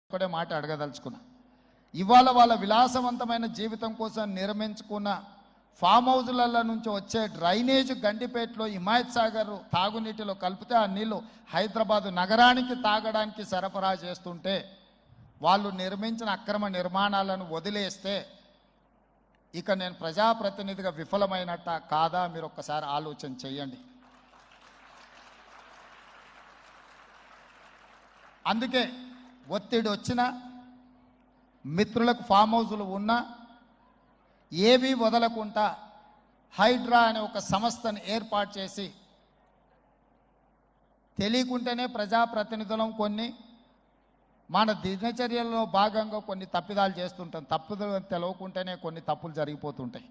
ఒకటే మాట అడగదలుచుకున్నా. ఇవాళ వాళ్ళ విలాసవంతమైన జీవితం కోసం నిర్మించుకున్న ఫామ్ హౌజుల నుంచి వచ్చే డ్రైనేజ్ గండిపేటలో హిమాయత్ సాగర్ తాగునీటిలో కలిపితే ఆ నీళ్లు హైదరాబాద్ నగరానికి తాగడానికి సరఫరా చేస్తుంటే వాళ్ళు నిర్మించిన అక్రమ నిర్మాణాలను వదిలేస్తే ఇక నేను ప్రజాప్రతినిధిగా విఫలమైనట్ట కాదా మీరు ఒక్కసారి ఆలోచన చేయండి. అందుకే ఒత్తిడి వచ్చినా మిత్రులకు ఫామ్ హౌజులు ఉన్నా ఏవి వదలకుండా హైడ్రా అనే ఒక సంస్థను ఏర్పాటు చేసి తెలియకుంటేనే ప్రజాప్రతినిధులం కొన్ని మన దినచర్యల్లో భాగంగా కొన్ని తప్పిదాలు చేస్తుంటాం. తప్పులు తెలవకుంటేనే కొన్ని తప్పులు జరిగిపోతుంటాయి.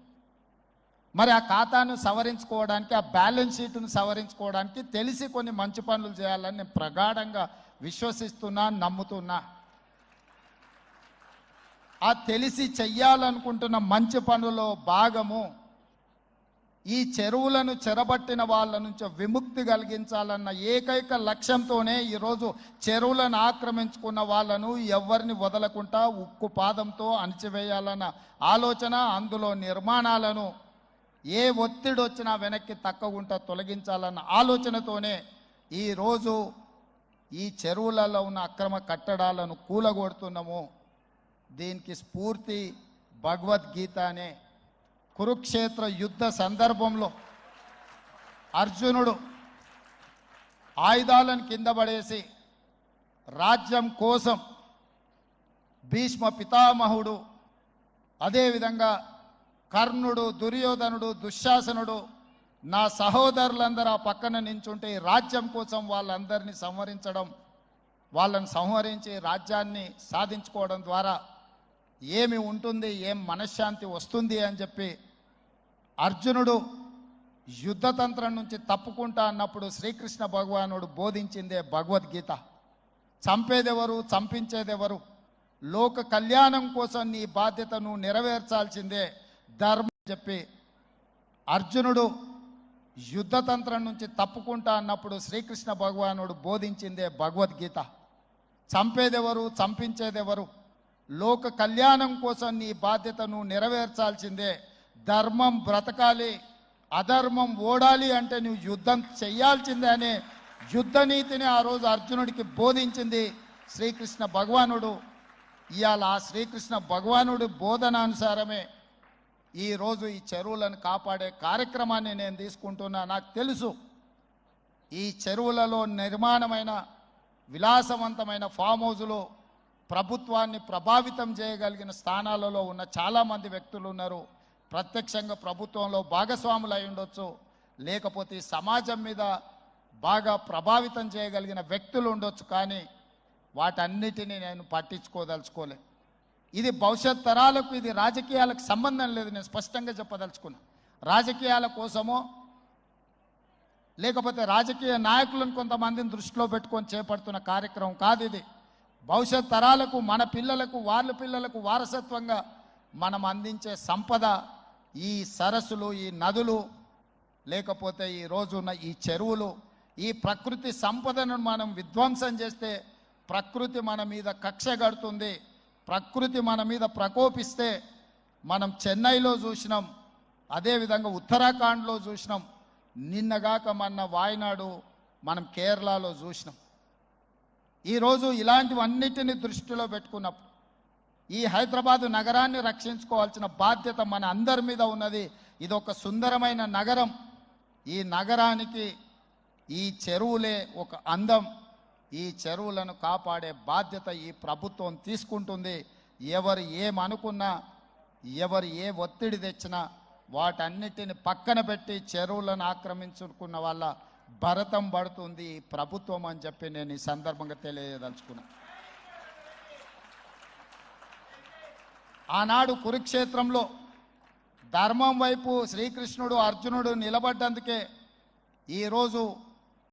మరి ఆ ఖాతాను సవరించుకోవడానికి ఆ బ్యాలెన్స్ షీట్ను సవరించుకోవడానికి తెలిసి కొన్ని మంచి పనులు చేయాలని నేను ప్రగాఢంగా విశ్వసిస్తున్నా, నమ్ముతున్నా. ఆ తెలిసి చెయ్యాలనుకుంటున్న మంచి పనులో భాగము ఈ చెరువులను చెరబట్టిన వాళ్ళ నుంచి విముక్తి కలిగించాలన్న ఏకైక లక్ష్యంతోనే ఈరోజు చెరువులను ఆక్రమించుకున్న వాళ్ళను ఎవరిని వదలకుండా ఉక్కు పాదంతో అణిచివేయాలన్న ఆలోచన, అందులో నిర్మాణాలను ఏ ఒత్తిడి వచ్చినా వెనక్కి తక్కకుండా తొలగించాలన్న ఆలోచనతోనే ఈరోజు ఈ చెరువులలో ఉన్న అక్రమ కట్టడాలను కూలగొడుతున్నాము. దీనికి స్ఫూర్తి భగవద్గీత అనే కురుక్షేత్ర యుద్ధ సందర్భంలో అర్జునుడు ఆయుధాలను కింద పడేసి రాజ్యం కోసం భీష్మ పితామహుడు, అదేవిధంగా కర్ణుడు, దుర్యోధనుడు, దుశ్శాసనుడు నా సహోదరులందరూ ఆ పక్కన నించుంటే రాజ్యం కోసం వాళ్ళందరినీ సంహరించడం, వాళ్ళని సంహరించి రాజ్యాన్ని సాధించుకోవడం ద్వారా ఏమి ఉంటుంది, ఏం మనశ్శాంతి వస్తుంది అని చెప్పి అర్జునుడు యుద్ధతంత్రం నుంచి తప్పుకుంటా అన్నప్పుడు శ్రీకృష్ణ భగవానుడు బోధించిందే భగవద్గీత. చంపేదెవరు, చంపించేదెవరు, లోక కళ్యాణం కోసం నీ బాధ్యతను నెరవేర్చాల్సిందే ధర్మం చెప్పి అర్జునుడు యుద్ధతంత్రం నుంచి తప్పుకుంటా అన్నప్పుడు శ్రీకృష్ణ భగవానుడు బోధించిందే భగవద్గీత. చంపేదెవరు, చంపించేదెవరు, లోక కళ్యాణం కోసం నీ బాధ్యతను నెరవేర్చాల్సిందే, ధర్మం బ్రతకాలి, అధర్మం ఓడాలి అంటే నువ్వు యుద్ధం చెయ్యాల్సిందే అనే యుద్ధ నీతిని ఆ రోజు అర్జునుడికి బోధించింది శ్రీకృష్ణ భగవానుడు. ఇవాళ ఆ శ్రీకృష్ణ భగవానుడి బోధనానుసారమే ఈరోజు ఈ చెరువులను కాపాడే కార్యక్రమాన్ని నేను తీసుకుంటున్నా. నాకు తెలుసు ఈ చెరువులలో నిర్మాణమైన విలాసవంతమైన ఫామ్ హౌజులు ప్రభుత్వాన్ని ప్రభావితం చేయగలిగిన స్థానాలలో ఉన్న చాలామంది వ్యక్తులు ఉన్నారు. ప్రత్యక్షంగా ప్రభుత్వంలో భాగస్వాములు అయి ఉండొచ్చు, లేకపోతే సమాజం మీద బాగా ప్రభావితం చేయగలిగిన వ్యక్తులు ఉండొచ్చు. కానీ వాటన్నిటినీ నేను పట్టించుకోదలుచుకోలే. ఇది భవిష్యత్ తరాలకు, ఇది రాజకీయాలకు సంబంధం లేదు. నేను స్పష్టంగా చెప్పదలుచుకున్నా. రాజకీయాల కోసమో లేకపోతే రాజకీయ నాయకులను కొంతమందిని దృష్టిలో పెట్టుకొని చేపడుతున్న కార్యక్రమం కాదు ఇది. భవిష్యత్ తరాలకు, మన పిల్లలకు, వాళ్ళ పిల్లలకు వారసత్వంగా మనం అందించే సంపద ఈ సరస్సులు, ఈ నదులు, లేకపోతే ఈ రోజున్న ఈ చెరువులు. ఈ ప్రకృతి సంపదను మనం విధ్వంసం చేస్తే ప్రకృతి మన మీద కక్ష కడుతుంది. ప్రకృతి మన మీద ప్రకోపిస్తే మనం చెన్నైలో చూసినాం, అదేవిధంగా ఉత్తరాఖండ్లో చూసినాం, నిన్నగాక మొన్న వాయనాడు మనం కేరళలో చూసినాం. ఈరోజు ఇలాంటివన్నిటిని దృష్టిలో పెట్టుకున్నప్పుడు ఈ హైదరాబాదు నగరాన్ని రక్షించుకోవాల్సిన బాధ్యత మన అందరి మీద ఉన్నది. ఇది ఒక సుందరమైన నగరం. ఈ నగరానికి ఈ చెరువులే ఒక అందం. ఈ చెరువులను కాపాడే బాధ్యత ఈ ప్రభుత్వం తీసుకుంటుంది. ఎవరు ఏమనుకున్నా, ఎవరు ఏ ఒత్తిడి తెచ్చినా వాటన్నిటిని పక్కన పెట్టి చెరువులను ఆక్రమించుకున్న వాళ్ళ భరతం పడుతుంది ఈ ప్రభుత్వం అని చెప్పి నేను ఈ సందర్భంగా తెలియదలుచుకున్నా. ఆనాడు కురుక్షేత్రంలో ధర్మం వైపు శ్రీకృష్ణుడు, అర్జునుడు నిలబడ్డందుకే ఈరోజు